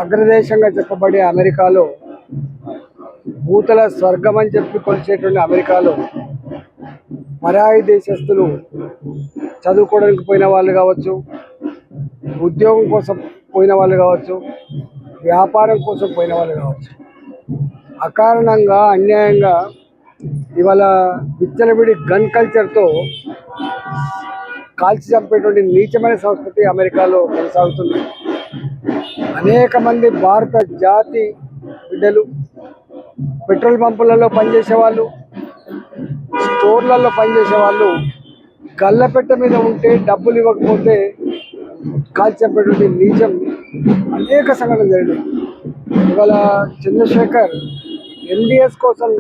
అగ్రదేశంగా చెప్పబడే అమెరికాలో భూతల స్వర్గం అని చెప్పి కొలిచేటువంటి అమెరికాలో పరాయి దేశస్తులు చదువుకోవడానికి పోయిన వాళ్ళు కావచ్చు, ఉద్యోగం కోసం పోయిన వాళ్ళు కావచ్చు, వ్యాపారం కోసం పోయిన వాళ్ళు కావచ్చు, అకారణంగా అన్యాయంగా ఇవాళ విచ్చలవిడి గన్ కల్చర్తో కాల్చి చంపేటువంటి నీచమైన సంస్కృతి అమెరికాలో కొనసాగుతుంది. అనేక మంది భారత జాతి బిడ్డలు పెట్రోల్ పంపులలో పనిచేసే వాళ్ళు, స్టోర్లలో పనిచేసే వాళ్ళు గల్లపెట్ట మీద ఉంటే డబ్బులు ఇవ్వకపోతే కాల్చి చంపేటువంటి నీచం అనేక సంఘటనలు జరిగినాయి. ఇవాళ చంద్రశేఖర్ ఎంబీఎస్ కోసం,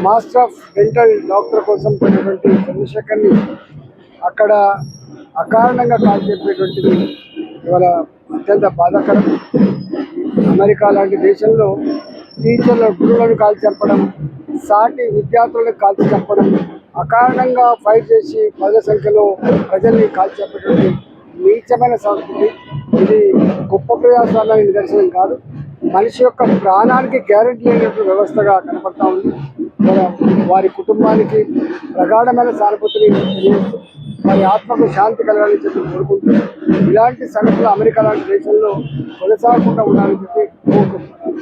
మాస్టర్ ఆఫ్ డెంటల్ డాక్టర్ కోసం పోయినటువంటి చంద్రశేఖర్ని అక్కడ అకారణంగా కాల్చి చంపేటువంటిది ఇవాళ అత్యంత బాధాకరం. అమెరికా లాంటి దేశంలో టీచర్ల గురువులను కాల్చి చంపడం, సాటి విద్యార్థులను కాల్చి చంపడం, అకారణంగా ఫైట్ చేసి పదుల సంఖ్యలో ప్రజల్ని కాల్చి చంపేటువంటి నీచమైన సంస్కృతి. ఇది గొప్ప ప్రజాస్వామ్యానికి నిదర్శనం కాదు, మనిషి యొక్క ప్రాణానికి గ్యారెంటీ లేనటువంటి వ్యవస్థగా కనపడతా ఉంది. వారి కుటుంబానికి ప్రగాఢమైన సానుభూతిని తెలియజేస్తూ వారి ఆత్మకు శాంతి కలగాలని చెప్పి కోరుకుంటూ ఇలాంటి సంఘటనలు అమెరికా లాంటి దేశంలో కొనసాగకుండా ఉండాలని చెప్పి కోరుకుంటున్నారు.